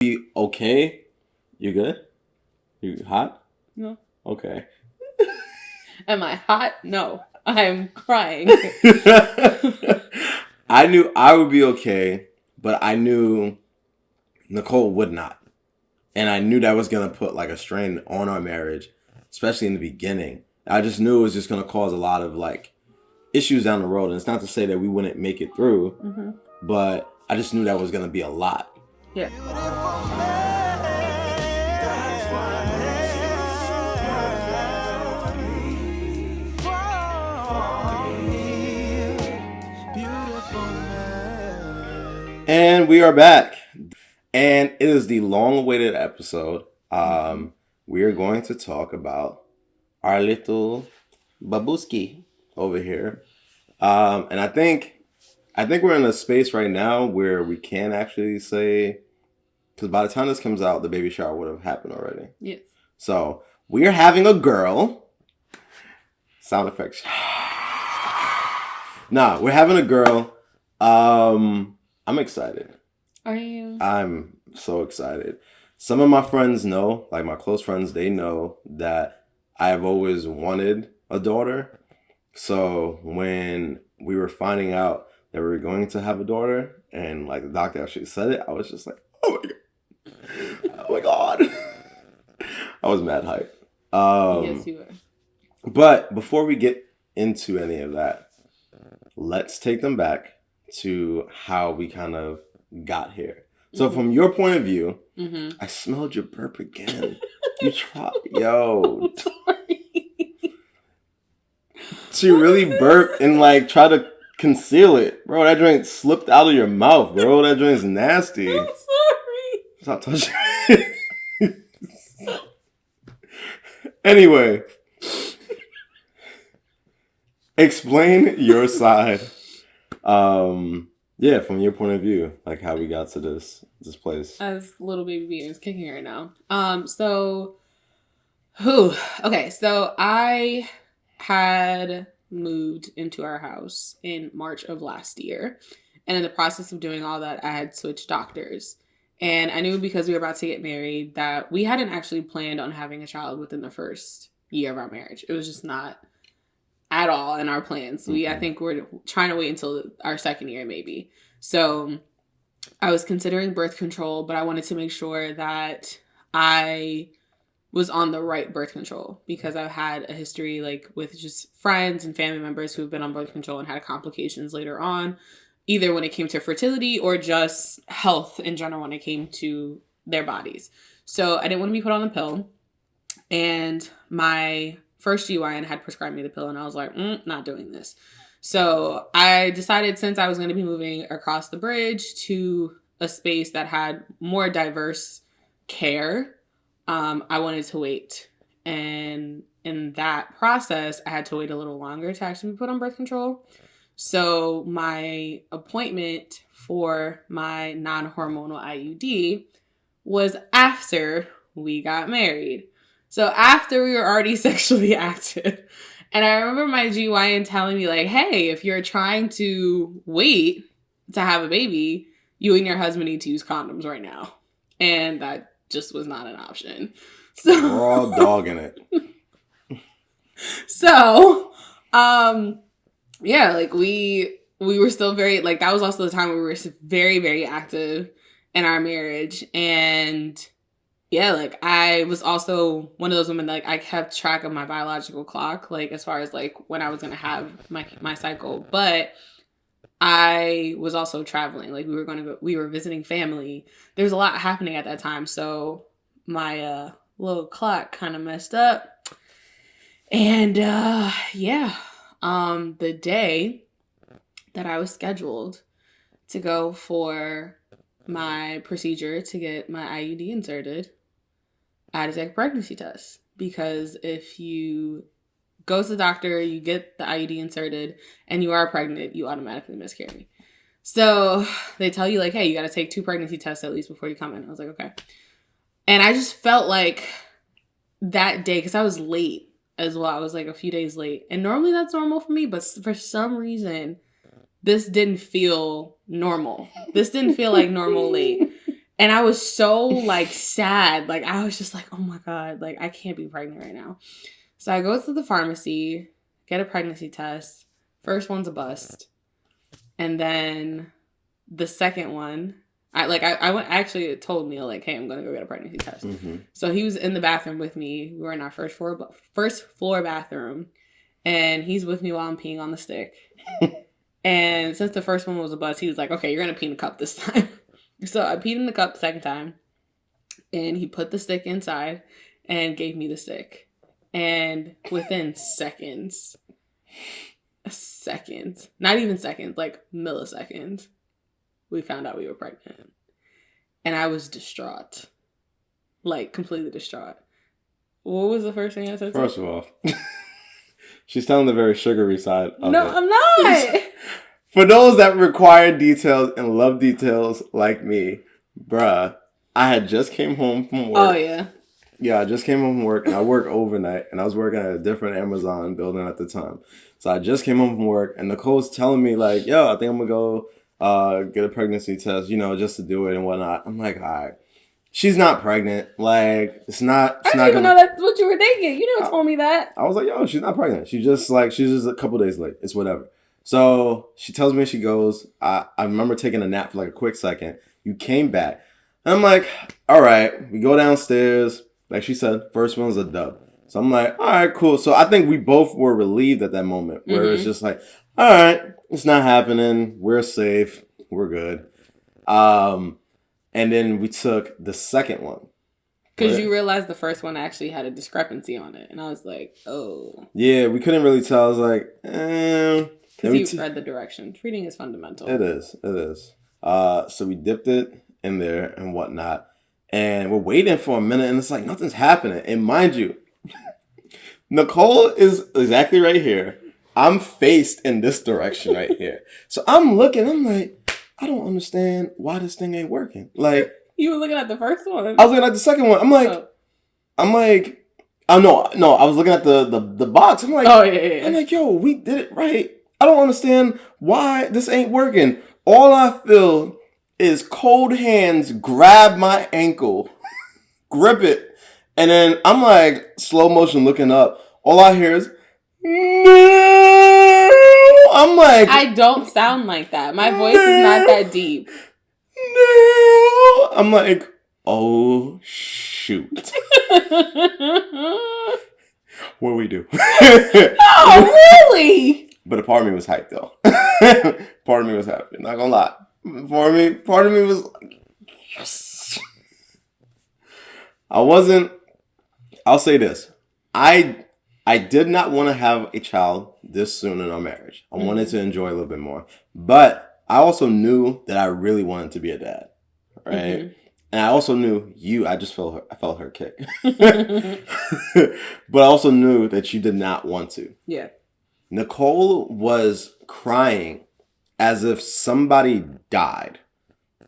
Be okay. You good? You hot? No. Okay. Am I hot? No. I'm crying. I knew I would be okay, but I knew Nicole would not. And I knew that was going to put like a strain on our marriage, especially in the beginning. I just knew it was just going to cause a lot of like issues down the road. And it's not to say that we wouldn't make it through, but I just knew that was going to be a lot. Yeah. And we are back. And it is the long-awaited episode. We are going to talk about our little babuski over here. And I think we're in a space right now where we can actually say, because by the time this comes out, the baby shower would have happened already. Yes. So we are having a girl. Sound effects. Nah, we're having a girl. I'm excited. Are you? I'm so excited. Some of my friends know, like my close friends, they know that I have always wanted a daughter. So when we were finding out that we were going to have a daughter, and like the doctor actually said it, I was just like, oh my god. Oh my god. I was mad hype. Yes, you were. But before we get into any of that, let's take them back to how we kind of got here. So from your point of view, I smelled your burp again. You tried, yo. I'm sorry. She really burped and like tried to conceal it. Bro, that drink slipped out of your mouth, bro. That drink's nasty. I'm sorry. Stop touching it. Anyway, explain your side. Yeah, from your point of view, like how we got to this place. As little baby being is kicking right now. So I had moved into our house in March of last year. And in the process of doing all that, I had switched doctors. And I knew because we were about to get married that we hadn't actually planned on having a child within the first year of our marriage. It was just not at all in our plans. I think we're trying to wait until our second year maybe. So I was considering birth control, but I wanted to make sure that I was on the right birth control because I've had a history like with just friends and family members who've been on birth control and had complications later on, either when it came to fertility or just health in general when it came to their bodies. So I didn't want to be put on the pill. And my first GYN had prescribed me the pill and I was like, not doing this. So I decided since I was going to be moving across the bridge to a space that had more diverse care, I wanted to wait. And in that process, I had to wait a little longer to actually be put on birth control. So my appointment for my non-hormonal IUD was after we got married. So after we were already sexually active. And I remember my GYN telling me like, hey, if you're trying to wait to have a baby, you and your husband need to use condoms right now. And that just was not an option. So we're all dogging it. So, yeah, like we were still very, like that was also the time where we were very, very active in our marriage. And yeah, like I was also one of those women that like I kept track of my biological clock, like as far as like when I was going to have my cycle. But I was also traveling, like we were visiting family. There was a lot happening at that time. So my little clock kind of messed up. And the day that I was scheduled to go for my procedure to get my IUD inserted, I had to take a pregnancy test. Because if you go to the doctor, you get the IUD inserted, and you are pregnant, you automatically miscarry. So they tell you like, hey, you got to take 2 pregnancy tests at least before you come in. I was like, okay. And I just felt like that day, because I was late as well. I was like a few days late. And normally that's normal for me, but for some reason, this didn't feel normal. This didn't feel like normal late. And I was so, like, sad. Like, I was just like, oh, my God. Like, I can't be pregnant right now. So I go to the pharmacy, get a pregnancy test. First one's a bust. And then the second one, I went, actually told Neil, like, hey, I'm going to go get a pregnancy test. Mm-hmm. So he was in the bathroom with me. We were in our first floor bathroom. And he's with me while I'm peeing on the stick. And since the first one was a bust, he was like, okay, you're going to pee in the cup this time. So I peed in the cup the second time. And he put the stick inside and gave me the stick. And within seconds, not even seconds, like milliseconds, we found out we were pregnant. And I was distraught. Like, completely distraught. What was the first thing I said? First of all, she's telling the very sugary side of No, it. I'm not. For those that require details and love details like me, bruh, I had just came home from work. Oh, yeah. Yeah, I just came home from work, and I work overnight, and I was working at a different Amazon building at the time. So I just came home from work, and Nicole's telling me, like, yo, I think I'm going to go get a pregnancy test, you know, just to do it and whatnot. I'm like, all right. She's not pregnant. Like, it's not... I didn't even know that's what you were thinking. You never told me that. I was like, yo, she's not pregnant. She's just a couple days late. It's whatever. So she tells me she goes. I remember taking a nap for like a quick second. You came back. And I'm like, all right. We go downstairs. Like she said, first one was a dub. So I'm like, all right, cool. So I think we both were relieved at that moment where it's just like, all right, it's not happening. We're safe. We're good. And then we took the second one. Because you realized the first one actually had a discrepancy on it. And I was like, oh. Yeah, we couldn't really tell. I was like, Because you read the directions. Reading is fundamental. It is. So we dipped it in there and whatnot. And we're waiting for a minute, and it's like, nothing's happening. And mind you, Nicole is exactly right here. I'm faced in this direction right here. So I'm looking, I'm like, I don't understand why this thing ain't working. Like, you were looking at the first one. I was looking at the second one. I'm like, oh no, I was looking at the box. I'm like, oh yeah. I'm like, yo, we did it right. I don't understand why this ain't working. All I feel is cold hands grab my ankle, grip it, and then I'm like slow motion looking up. All I hear is, no. I'm like, I don't sound like that. My voice is not that deep. No. I'm like, oh shoot. What do we do? Oh, really? But a part of me was hyped though. Part of me was happy. Not gonna lie. Part of me was like, yes. I'll say this. I did not want to have a child this soon in our marriage. I wanted to enjoy a little bit more. But I also knew that I really wanted to be a dad. Right? Mm-hmm. And I also knew I felt her kick. But I also knew that you did not want to. Yeah. Nicole was crying as if somebody died.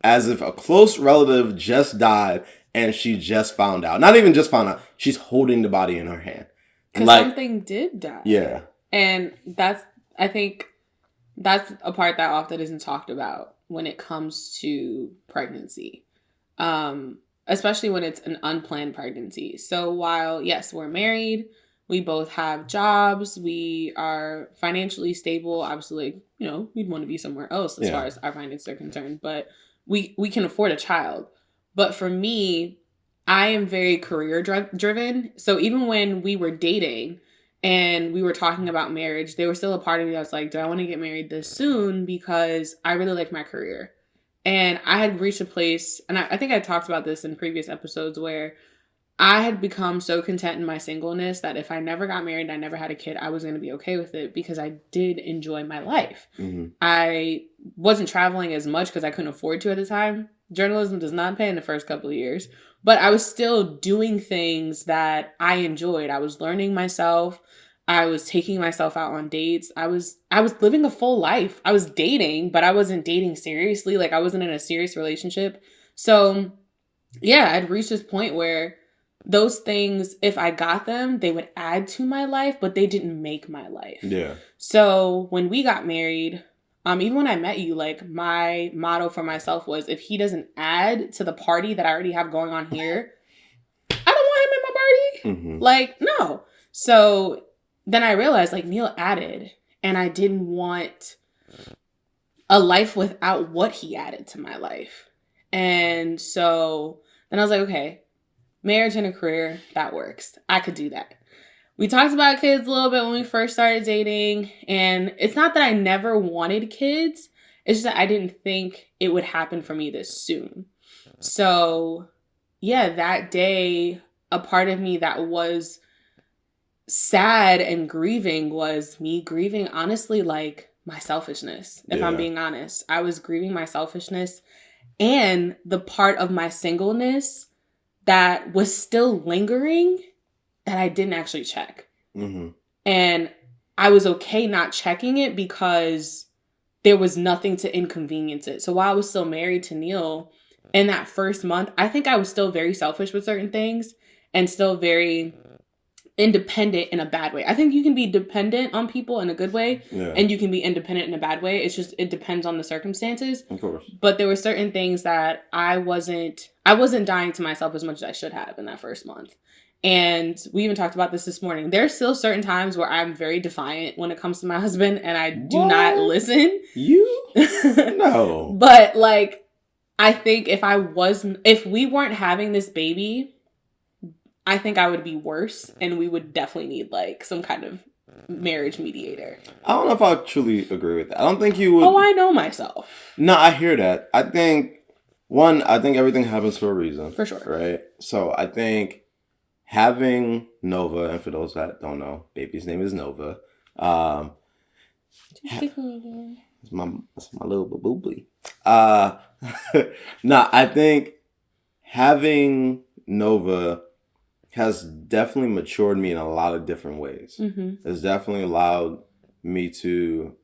As if a close relative just died and she just found out. Not even just found out. She's holding the body in her hand. Because something did die. Yeah. And I think that's a part that often isn't talked about when it comes to pregnancy. Especially when it's an unplanned pregnancy. So while, yes, we're married, we both have jobs, we are financially stable. Obviously, we'd want to be somewhere else as far as our finances are concerned. But we can afford a child. But for me, I am very career driven. So even when we were dating and we were talking about marriage, there was still a part of me that was like, do I want to get married this soon? Because I really like my career. And I had reached a place, and I think I talked about this in previous episodes, where I had become so content in my singleness that if I never got married and I never had a kid, I was going to be okay with it because I did enjoy my life. Mm-hmm. I wasn't traveling as much because I couldn't afford to at the time. Journalism does not pay in the first couple of years. But I was still doing things that I enjoyed. I was learning myself. I was taking myself out on dates. I was living a full life. I was dating, but I wasn't dating seriously. Like, I wasn't in a serious relationship. So, yeah, I'd reached this point where those things, if I got them, they would add to my life, but they didn't make my life. Yeah. So when we got married, Even when I met you, like my motto for myself was if he doesn't add to the party that I already have going on here, I don't want him in my party. Mm-hmm. Like, no. So then I realized like Neil added and I didn't want a life without what he added to my life. And so then I was like, okay, marriage and a career, that works. I could do that. We talked about kids a little bit when we first started dating. And it's not that I never wanted kids. It's just that I didn't think it would happen for me this soon. So, yeah, that day, a part of me that was sad and grieving was me grieving, honestly, like my selfishness, if I'm being honest. I was grieving my selfishness and the part of my singleness that was still lingering that I didn't actually check. Mm-hmm. And I was okay not checking it because there was nothing to inconvenience it. So while I was still married to Neil, in that first month, I think I was still very selfish with certain things and still very independent in a bad way. I think you can be dependent on people in a good way and you can be independent in a bad way. It's just, it depends on the circumstances. Of course. But there were certain things that I wasn't dying to myself as much as I should have in that first month. And we even talked about this morning. There's still certain times where I'm very defiant when it comes to my husband and I do not listen. You? No. But like, I think if we weren't having this baby, I think I would be worse and we would definitely need like some kind of marriage mediator. I don't know if I truly agree with that. I don't think you would. Oh, I know myself. No, I hear that. I think everything happens for a reason. For sure. Right? So I think having Nova, and for those that don't know, baby's name is Nova. It's my little baboobly. No, I think having Nova has definitely matured me in a lot of different ways. Mm-hmm. It's definitely allowed me to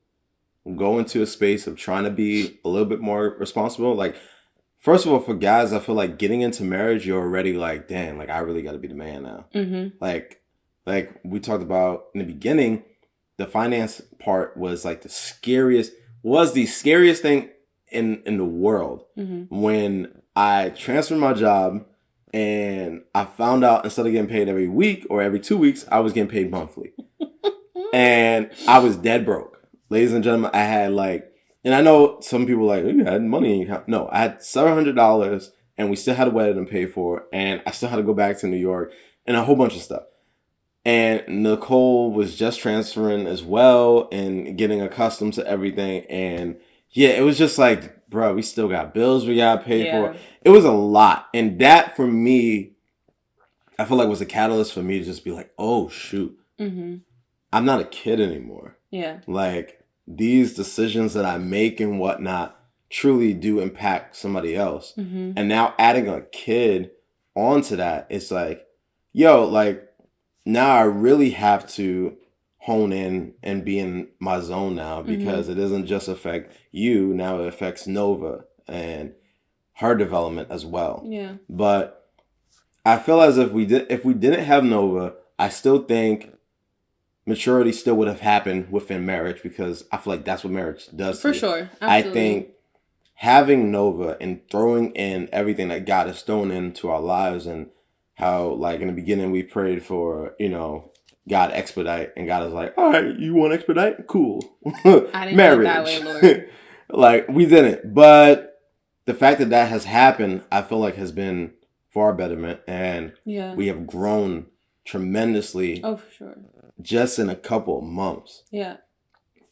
go into a space of trying to be a little bit more responsible. Like, first of all, for guys, I feel like getting into marriage, you're already like, damn, like I really got to be the man now. Mm-hmm. Like we talked about in the beginning, the finance part was like the scariest thing in the world. Mm-hmm. When I transferred my job and I found out instead of getting paid every week or every 2 weeks, I was getting paid monthly. And I was dead broke. Ladies and gentlemen, I had like, and I know some people like, you had money in your account. No, I had $700 and we still had a wedding to pay for. And I still had to go back to New York and a whole bunch of stuff. And Nicole was just transferring as well and getting accustomed to everything. And yeah, it was just like, bro, we still got bills we got to pay for. It was a lot. And that for me, I feel like was a catalyst for me to just be like, oh, shoot. Mm-hmm. I'm not a kid anymore. Yeah. Like, these decisions that I make and whatnot truly do impact somebody else. Mm-hmm. And now adding a kid onto that, it's like, yo, like, now I really have to hone in and be in my zone now because it doesn't just affect you. Now it affects Nova and her development as well. Yeah. But I feel as if we didn't have Nova, I still think maturity still would have happened within marriage because I feel like that's what marriage does. For sure. Absolutely. I think having Nova and throwing in everything that God has thrown into our lives and how, like, in the beginning we prayed for, God expedite, and God is like, all right, you want expedite? Cool. I didn't marriage. That way, Lord. Like, we didn't. But the fact that has happened, I feel like has been for our betterment. And we have grown tremendously. Oh, for sure. Just in a couple of months. Yeah.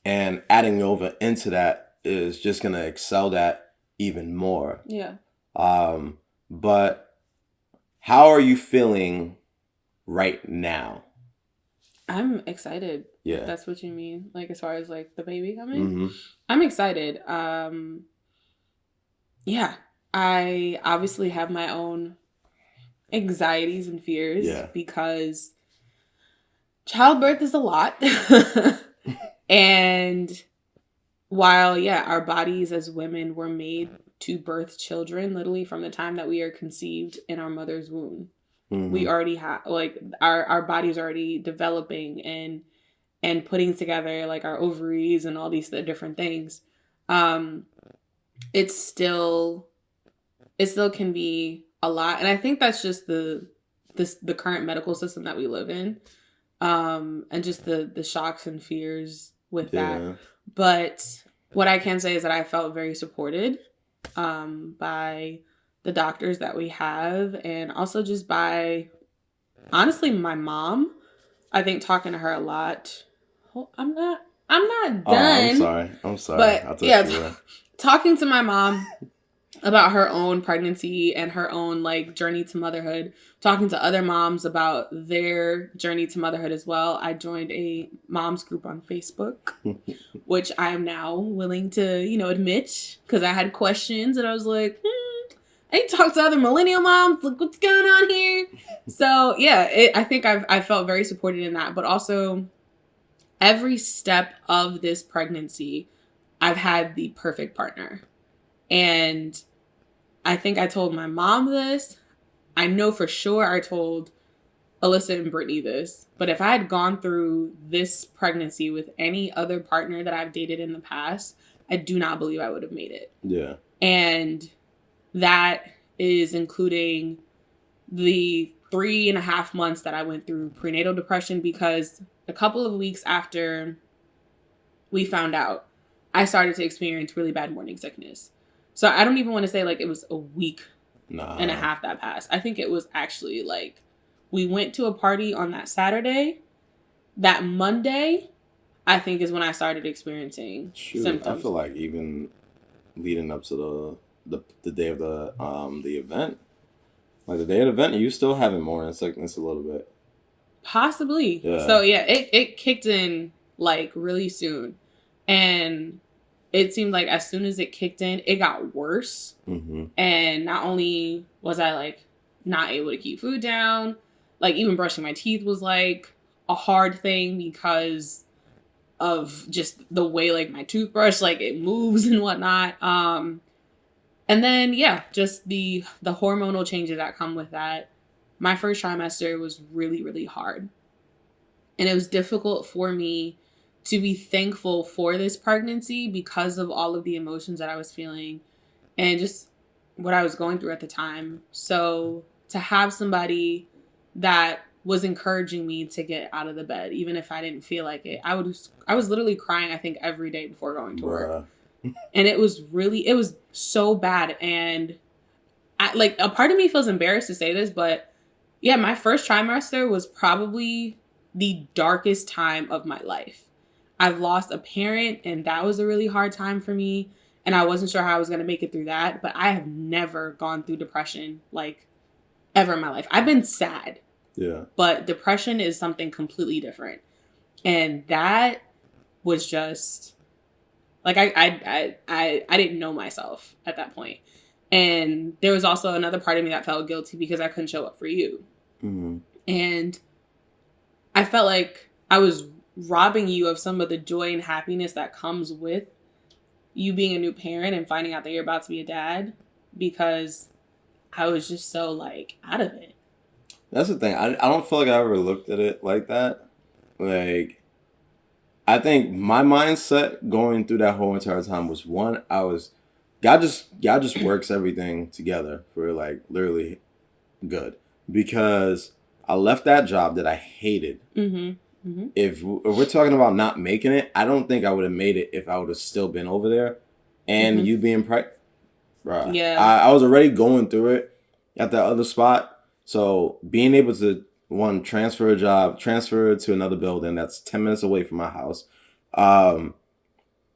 And adding Nova into that is just going to excel that even more. Yeah. But how are you feeling right now? I'm excited. Yeah. If that's what you mean. Like, as far as, like, the baby coming? Mm-hmm. I'm excited. Yeah. I obviously have my own anxieties and fears because childbirth is a lot. And while, our bodies as women were made to birth children, literally from the time that we are conceived in our mother's womb. Mm-hmm. We already have, like, our bodies already developing and putting together, like, our ovaries and all these different things. It still can be a lot. And I think that's just the current medical system that we live in. And just the shocks and fears with that. But what I can say is that I felt very supported by the doctors that we have, and also just by, honestly, my mom. I think talking to her a lot. I'm not done. Oh, I'm sorry. But yeah, talking to my mom about her own pregnancy and her own like journey to motherhood, talking to other moms about their journey to motherhood as well. I joined a moms group on Facebook, which I am now willing to, admit, because I had questions and I was like, I need to talk to other millennial moms. Like, what's going on here? So yeah, I think I felt very supported in that, but also every step of this pregnancy, I've had the perfect partner. And I think I told my mom this. I know for sure I told Alyssa and Brittany this. But if I had gone through this pregnancy with any other partner that I've dated in the past, I do not believe I would have made it. Yeah. And that is including the 3.5 months that I went through prenatal depression, because a couple of weeks after we found out, I started to experience really bad morning sickness. So I don't even want to say like it was a week and a half that passed. I think it was actually like we went to a party on that Saturday. That Monday, I think, is when I started experiencing symptoms. I feel like even leading up to the day of the event, like the day of the event, you still having morning sickness a little bit. Possibly. Yeah. So yeah, it kicked in like really soon, and it seemed like as soon as it kicked in, it got worse. Mm-hmm. And not only was I like not able to keep food down, like even brushing my teeth was like a hard thing because of just the way like my toothbrush, like it moves and whatnot. And then yeah, just the hormonal changes that come with that. My first trimester was really, really hard. And it was difficult for me to be thankful for this pregnancy because of all of the emotions that I was feeling and just what I was going through at the time. So to have somebody that was encouraging me to get out of the bed, even if I didn't feel like it, I was literally crying, I think, every day before going to work. And it was so bad. And a part of me feels embarrassed to say this, but yeah, my first trimester was probably the darkest time of my life. I've lost a parent, and that was a really hard time for me. And I wasn't sure how I was going to make it through that. But I have never gone through depression, like, ever in my life. I've been sad. Yeah. But depression is something completely different. And that was just, like, I didn't know myself at that point. And there was also another part of me that felt guilty because I couldn't show up for you. Mm-hmm. And I felt like I was robbing you of some of the joy and happiness that comes with you being a new parent and finding out that you're about to be a dad, because I was just so like out of it. That's the thing. I don't feel like I ever looked at it like that. Like, I think my mindset going through that whole entire time was, one, God just works everything together for like literally good, because I left that job that I hated. Mm-hmm. Mm-hmm. If we're talking about not making it, I don't think I would have made it if I would have still been over there and you being pregnant. Bruh. Yeah. I was already going through it at that other spot. So being able to, one, transfer to another building that's 10 minutes away from my house. And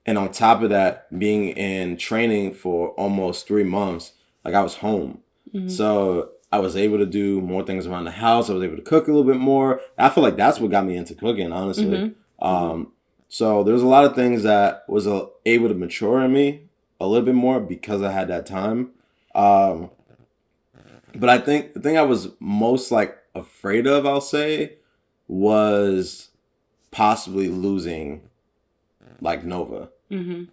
on top of that, being in training for almost 3 months, like I was home. Mm-hmm. So I was able to do more things around the house. I was able to cook a little bit more. I feel like that's what got me into cooking, honestly. Mm-hmm. So there's a lot of things that was able to mature in me a little bit more because I had that time. But I think the thing I was most like afraid of, I'll say, was possibly losing like Nova. Mm-hmm.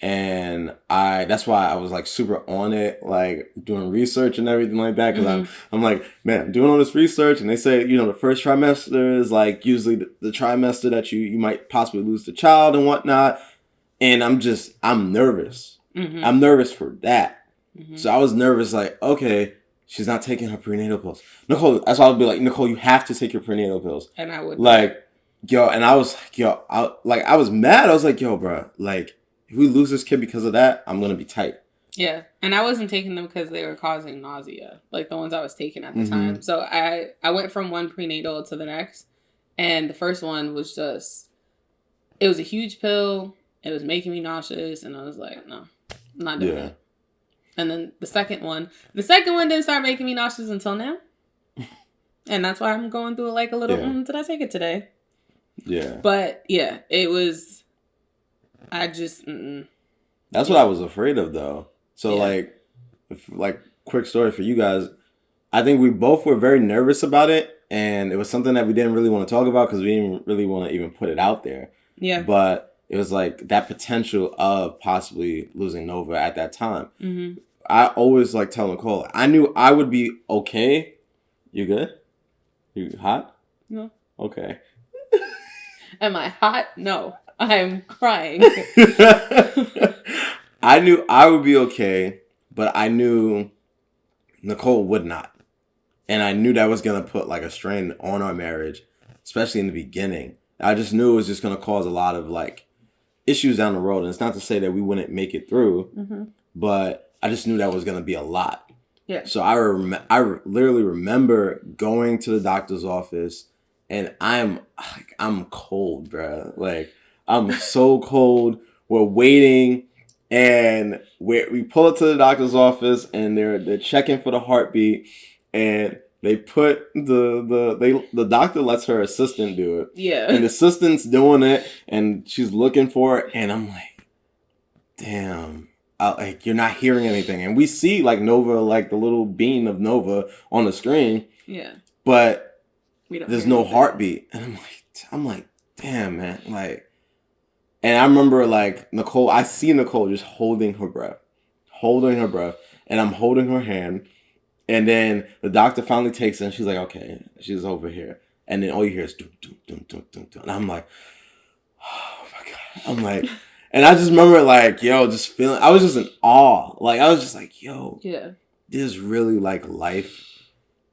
And that's why I was like super on it, like doing research and everything like that. Cause I'm like, man, I'm doing all this research, and they say, the first trimester is like usually the trimester that you might possibly lose the child and whatnot. And I'm nervous. Mm-hmm. I'm nervous for that. Mm-hmm. So I was nervous, like, okay, she's not taking her prenatal pills. Nicole, that's why I would be like, Nicole, you have to take your prenatal pills. And I would like, yo, and I was like, yo, I was mad. I was like, yo, bro, like, if we lose this kid because of that, I'm gonna be tight. Yeah, and I wasn't taking them because they were causing nausea, like the ones I was taking at the time. So I went from one prenatal to the next, and the first one was just, it was a huge pill. It was making me nauseous, and I was like, no, I'm not doing it. And then the second one didn't start making me nauseous until now. And that's why I'm going through like a little, did I take it today? Yeah. But yeah, it was, that's what I was afraid of though. So like quick story for you guys. I think we both were very nervous about it. And it was something that we didn't really want to talk about because we didn't really want to even put it out there. Yeah. But it was like that potential of possibly losing Nova at that time. Mm-hmm. I always like tell Nicole, I knew I would be okay. You good? You hot? No. Okay. Am I hot? No. I'm crying. I knew I would be okay, but I knew Nicole would not. And I knew that was going to put like a strain on our marriage, especially in the beginning. I just knew it was just going to cause a lot of like issues down the road. And it's not to say that we wouldn't make it through, but I just knew that was going to be a lot. Yeah. So I literally remember going to the doctor's office, and I'm cold, bro. Like, I'm so cold. We're waiting, and we pull up to the doctor's office, and they're checking for the heartbeat, and they put the doctor lets her assistant do it. Yeah. And the assistant's doing it, and she's looking for it, and I'm like, damn. Like, you're not hearing anything. And we see like Nova, like the little beam of Nova on the screen. Yeah. But there's no heartbeat. And I'm like, damn, man. Like, and I remember like Nicole, I see Nicole just holding her breath. And I'm holding her hand. And then the doctor finally takes it, and she's like, okay, she's over here. And then all you hear is dum, dum, dum, dum, dum, dum. And I'm like, oh my God. I'm like, and I just remember like, yo, just feeling, I was just in awe. Like, I was just like, yo, yeah, there's really like life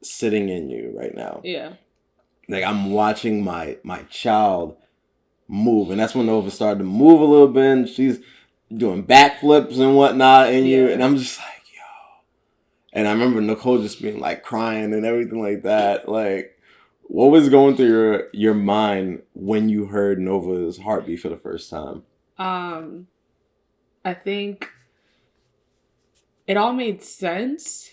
sitting in you right now. Yeah. Like, I'm watching my child move. And that's when Nova started to move a little bit. And she's doing backflips and whatnot in you. And I'm just like, yo. And I remember Nicole just being like crying and everything like that. Like, what was going through your mind when you heard Nova's heartbeat for the first time? I think it all made sense.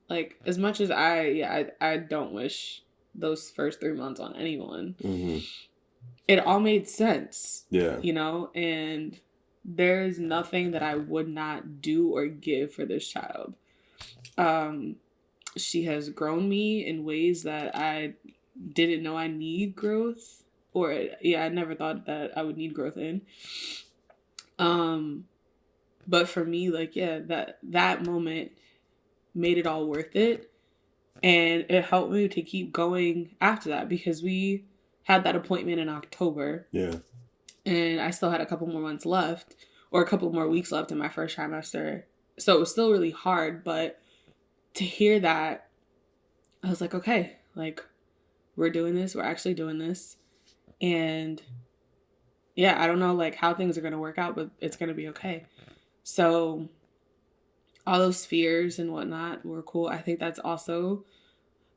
Like, as much as I don't wish those first 3 months on anyone. Mm-hmm. It all made sense. Yeah. You know, and there's nothing that I would not do or give for this child. She has grown me in ways that I didn't know I need growth. Or, I never thought that I would need growth in. But for me, like, that moment made it all worth it. And it helped me to keep going after that, because we had that appointment in October. Yeah. And I still had a couple more months left, or a couple more weeks left in my first trimester. So it was still really hard, but to hear that, I was like, okay, like, we're doing this. We're actually doing this. And I don't know like how things are going to work out, but it's going to be okay. So all those fears and whatnot were cool. I think that's also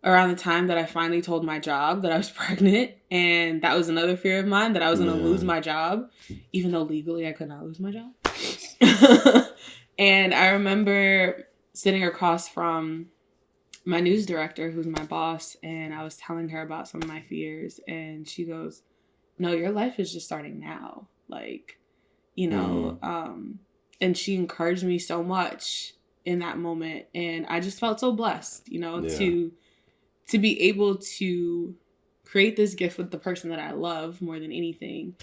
around the time that I finally told my job that I was pregnant. And that was another fear of mine, that I was going to lose my job, even though legally I could not lose my job. And I remember sitting across from my news director, who's my boss, and I was telling her about some of my fears, and she goes, no, your life is just starting now. Like, you know, and she encouraged me so much in that moment. And I just felt so blessed, you know, to be able to create this gift with the person that I love more than anything,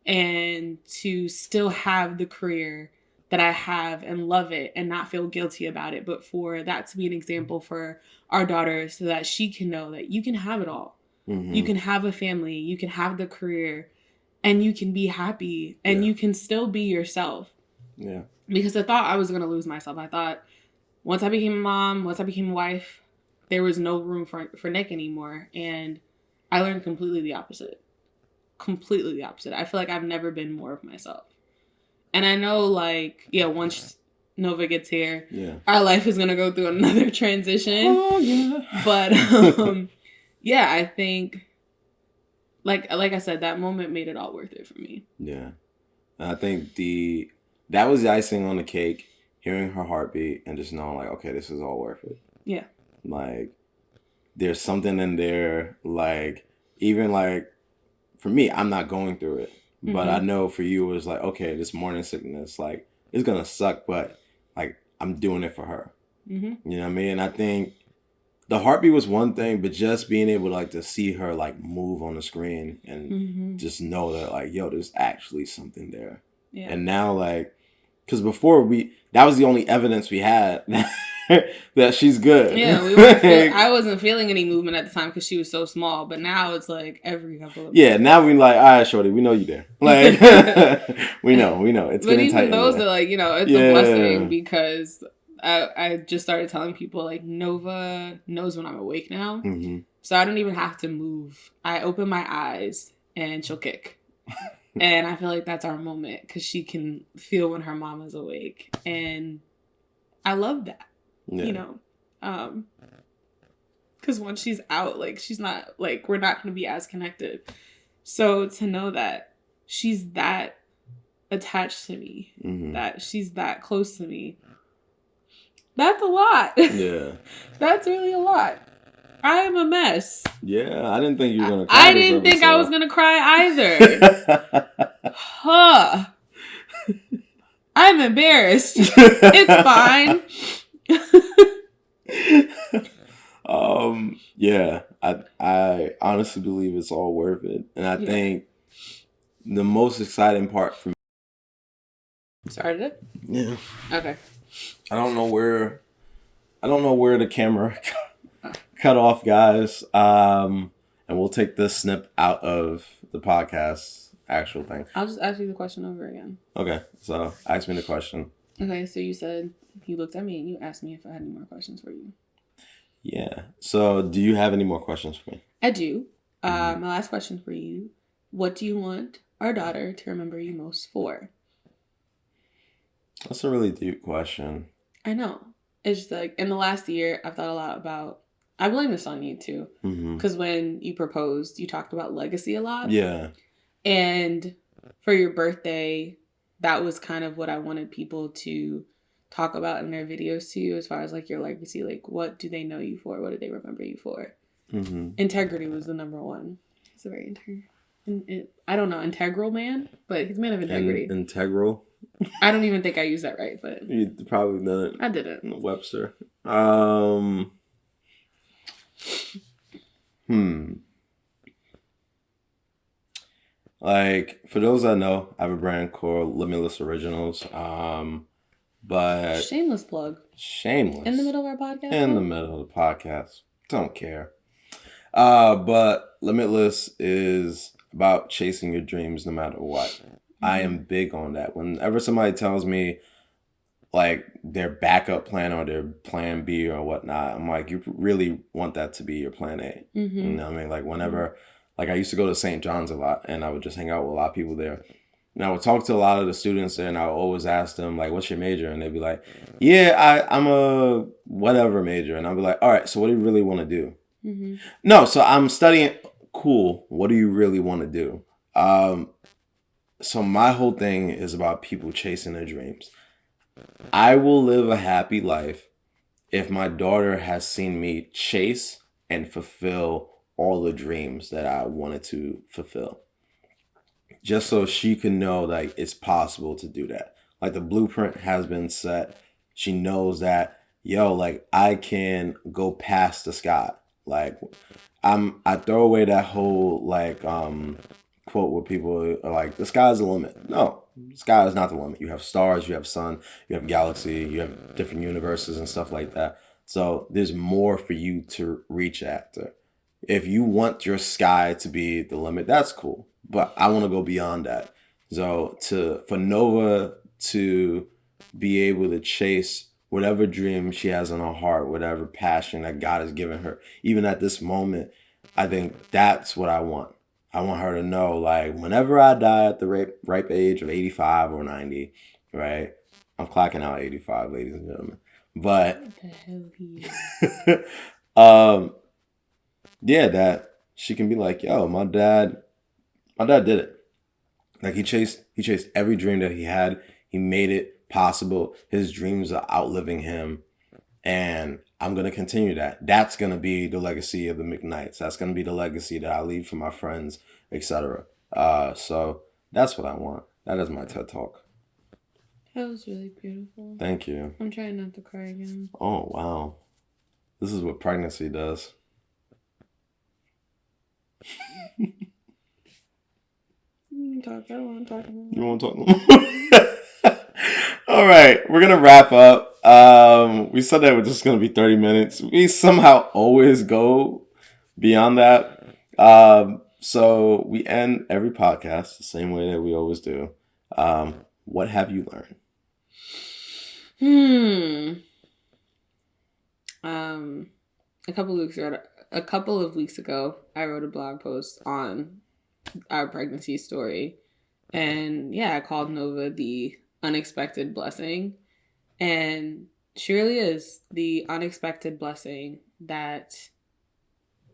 and to still have the career that I have and love it and not feel guilty about it, but for that to be an example for our daughter, so that she can know that you can have it all. Mm-hmm. You can have a family, you can have the career, and you can be happy and you can still be yourself. Yeah. Because I thought I was going to lose myself. I thought once I became a mom, once I became a wife, there was no room for Nick anymore. And I learned completely the opposite. Completely the opposite. I feel like I've never been more of myself. And I know, like, yeah, once Nova gets here, our life is going to go through another transition. Oh, yeah. But, yeah, I think, like I said, that moment made it all worth it for me. Yeah. And I think that was the icing on the cake, hearing her heartbeat and just knowing, like, okay, this is all worth it. Yeah. Like, there's something in there, like, even, like, for me, I'm not going through it. But I know for you, it was like, okay, this morning sickness, like, it's going to suck, but, like, I'm doing it for her. Mm-hmm. You know what I mean? And I think the heartbeat was one thing, but just being able to, like, to see her, like, move on the screen and just know that, like, yo, there's actually something there. Yeah. And now, like, because before that was the only evidence we had that she's good. Yeah, I wasn't feeling any movement at the time because she was so small, but now it's like every couple of minutes. Now we like, all right, shorty, we know you there. Like, we know. It's but getting even tight. Those are like, it's a blessing because I just started telling people, like, Nova knows when I'm awake now. Mm-hmm. So I don't even have to move. I open my eyes and she'll kick. And I feel like that's our moment because she can feel when her mama's awake. And I love that, because once she's out, like, she's not, like, we're not going to be as connected. So to know that she's that attached to me, that she's that close to me, that's a lot. Yeah. That's really a lot. I am a mess. Yeah, I didn't think you were going to cry. I didn't think I was going to cry either. Huh. I'm embarrassed. It's fine. Yeah, I honestly believe it's all worth it. And I think the most exciting part for me... Started it? Yeah. Okay. I don't know where the camera cut off, guys. And we'll take this snip out of the podcast actual thing. I'll just ask you the question over again. Okay, so ask me the question. Okay, so you said you looked at me and you asked me if I had any more questions for you. Yeah. So do you have any more questions for me? I do. My last question for you. What do you want our daughter to remember you most for? That's a really deep question. I know. It's just like, in the last year, I've thought a lot about... I blame this on you, too. Because when you proposed, you talked about legacy a lot. Yeah. And for your birthday, that was kind of what I wanted people to talk about in their videos to you, as far as, like, your legacy. Like, what do they know you for? What do they remember you for? Integrity was the number one. He's a very I don't know, integral man, but he's a man of integrity. Integral? I don't even think I used that right, but... You probably didn't. I didn't. Webster. Like, for those that know, I have a brand called Limitless Originals. But... Shameless plug. Shameless. In the middle of our podcast? In the middle of the podcast. Don't care. But Limitless is about chasing your dreams no matter what. I am big on that. Whenever somebody tells me, like, their backup plan or their plan B or whatnot, I'm like, you really want that to be your plan A. You know what I mean? Like, whenever, like, I used to go to St. John's a lot, and I would just hang out with a lot of people there. And I would talk to a lot of the students there, and I would always ask them, like, what's your major? And they'd be like, yeah, I'm a whatever major. And I'd be like, all right, so what do you really want to do? No, so I'm studying. Cool. What do you really want to do? So my whole thing is about people chasing their dreams. I will live a happy life if my daughter has seen me chase and fulfill all the dreams that I wanted to fulfill. Just so she can know, like, it's possible to do that. Like, the blueprint has been set. She knows that, yo, like, I can go past the sky. Like, I throw away that whole, like, quote where people are like, the sky's the limit. No, the sky is not the limit. You have stars, you have sun, you have galaxy, you have different universes and stuff like that. So there's more for you to reach after. If you want your sky to be the limit, that's cool. but I want to go beyond that. So for Nova to be able to chase whatever dream she has in her heart, whatever passion that God has given her, even at this moment, I think that's what I want. I want her to know, like, whenever I die at the ripe age of 85 or 90, right? I'm clocking out 85, ladies and gentlemen. But What the hell he is? yeah, that she can be like, yo, my dad did it. Like he chased every dream that he had. He made it possible. His dreams are outliving him. And I'm going to continue that. That's going to be the legacy of the McKnights. That's going to be the legacy that I leave for my friends, etc. So that's what I want. That is my TED Talk. That was really beautiful. Thank you. I'm trying not to cry again. Oh, wow. This is what pregnancy does. You can talk. I don't want to talk about You want to talk? All right, we're gonna wrap up. We said that it was just gonna be 30 minutes. We somehow always go beyond that. So we end every podcast the same way that we always do. What have you learned? A couple of weeks ago, I wrote a blog post on our pregnancy story, and yeah, I called Nova the unexpected blessing, and she really is the unexpected blessing that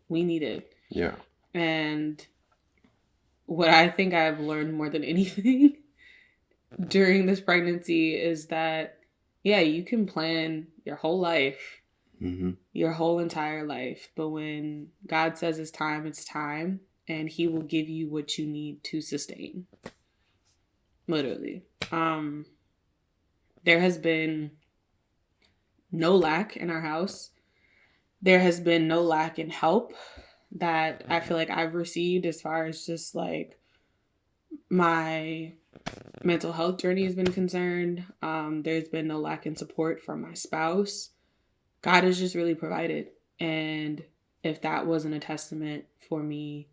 we needed. Yeah. And what I think I've learned more than anything during this pregnancy is that, yeah, you can plan your whole life, your whole entire life. But when God says it's time, and he will give you what you need to sustain. Literally. There has been no lack in our house. There has been no lack in help that I feel like I've received as far as just like my mental health journey has been concerned. There's been no lack in support from my spouse. God has just really provided. And if that wasn't a testament for me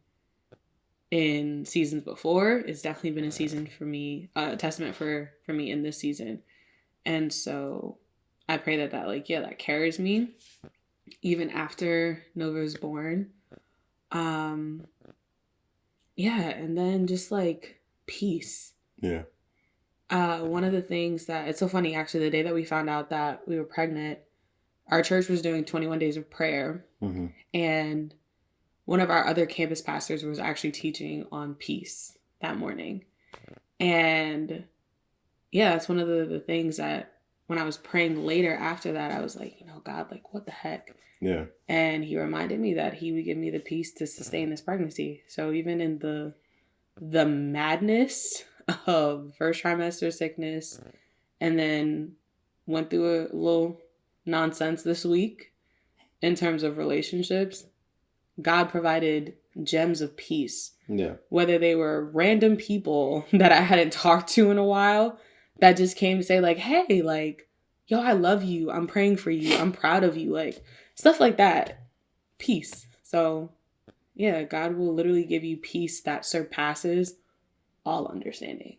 in seasons before, it's definitely been a season for me, a testament for me in this season. And so I pray that that carries me even after Nova is born. And then just like peace. Yeah. One of the things that, it's so funny actually, the day that we found out that we were pregnant, our church was doing 21 days of prayer. And one of our other campus pastors was actually teaching on peace that morning. And yeah, that's one of the things that when I was praying later after that, I was like, God, like, what the heck? Yeah. And he reminded me that he would give me the peace to sustain this pregnancy. So even in the madness of first trimester sickness, and then went through a little nonsense this week in terms of relationships, God provided gems of peace. Yeah. Whether they were random people that I hadn't talked to in a while that just came to say like, hey, like, yo, I love you. I'm praying for you. I'm proud of you. Like stuff like that. Peace. So yeah, God will literally give you peace that surpasses all understanding.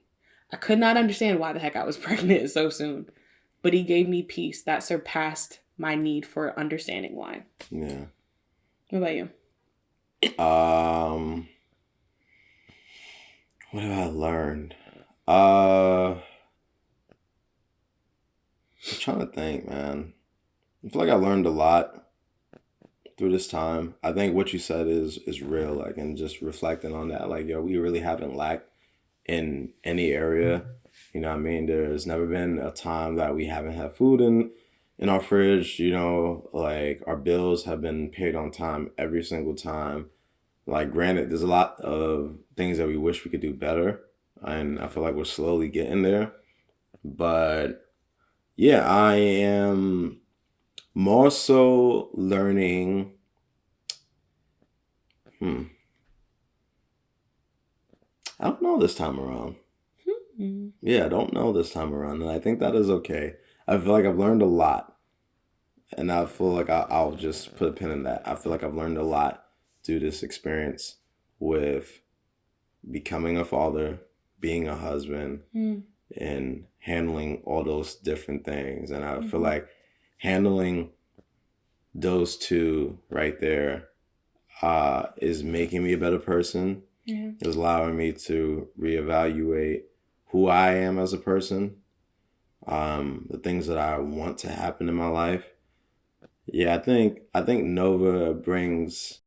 I could not understand why the heck I was pregnant so soon, but he gave me peace that surpassed my need for understanding why. Yeah. What about you? What have I learned? I'm trying to think, man. I feel like I learned a lot through this time. I think what you said is real, like, and just reflecting on that, like, yo, we really haven't lacked in any area. You know what I mean? There's never been a time that we haven't had food in our fridge, like our bills have been paid on time every single time. Like, granted, there's a lot of things that we wish we could do better, and I feel like we're slowly getting there. But yeah, I am more so learning. I don't know this time around. Yeah, I don't know this time around, and I think that is okay. I feel like I've learned a lot, and I feel like I'll just put a pin in that. I feel like I've learned a lot through this experience with becoming a father, being a husband, and handling all those different things. And I feel like handling those two right there is making me a better person. Yeah. Is allowing me to reevaluate who I am as a person, the things that I want to happen in my life. Yeah, I think Nova brings.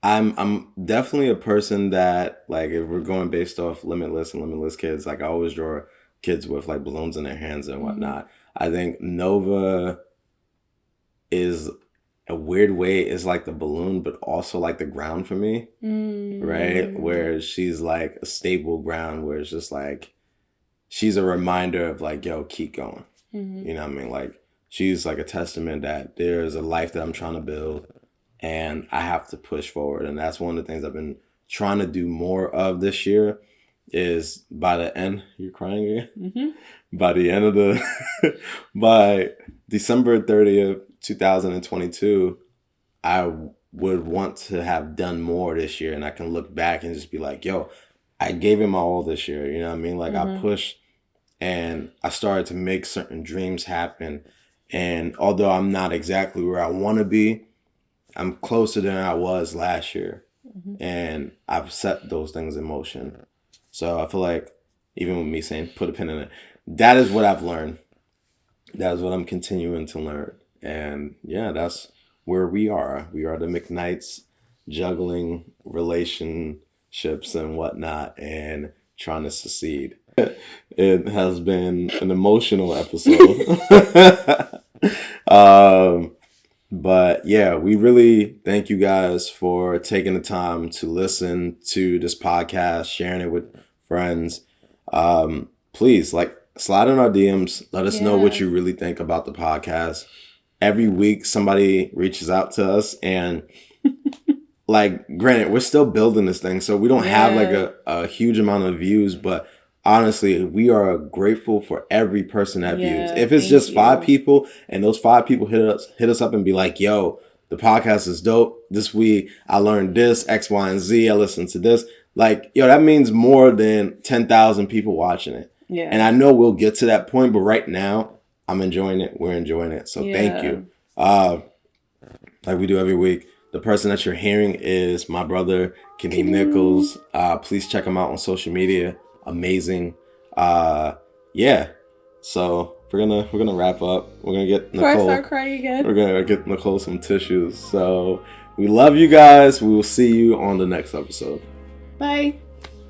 I'm definitely a person that, like, if we're going based off Limitless and Limitless kids, like I always draw kids with like balloons in their hands and whatnot. I think Nova is a weird way is like the balloon, but also like the ground for me, right? Where she's like a stable ground, where it's just like she's a reminder of like, yo, keep going. You know what I mean? Like she's like a testament that there's a life that I'm trying to build, and I have to push forward. And that's one of the things I've been trying to do more of this year. Is by the end, you're crying again. By the end of the, by December 30th, 2022, I would want to have done more this year, and I can look back and just be like, yo, I gave it my all this year. You know what I mean? Like I pushed, and I started to make certain dreams happen. And although I'm not exactly where I want to be, I'm closer than I was last year. And I've set those things in motion. So I feel like even with me saying put a pin in it, that is what I've learned. That is what I'm continuing to learn. And yeah, that's where we are. We are the McKnights, juggling relationships and whatnot and trying to succeed. It has been an emotional episode. But yeah, we really thank you guys for taking the time to listen to this podcast, sharing it with friends. Please, like, slide in our DMs. Let us know what you really think about the podcast. Every week, somebody reaches out to us, and like, granted, we're still building this thing, so we don't have like a huge amount of views, but honestly, we are grateful for every person that views. If it's just 5 people and those 5 people hit us up and be like, yo, the podcast is dope. This week I learned this, X, Y, and Z. I listened to this. Like, yo, that means more than 10,000 people watching it. Yeah. And I know we'll get to that point, but right now I'm enjoying it. We're enjoying it. So thank you. Like we do every week. The person that you're hearing is my brother, Kenny Nichols. Please check him out on social media. Amazing. Yeah. So we're gonna wrap up. We're gonna get Nicole. Before I start crying again. We're gonna get Nicole some tissues. So we love you guys. We will see you on the next episode. Bye.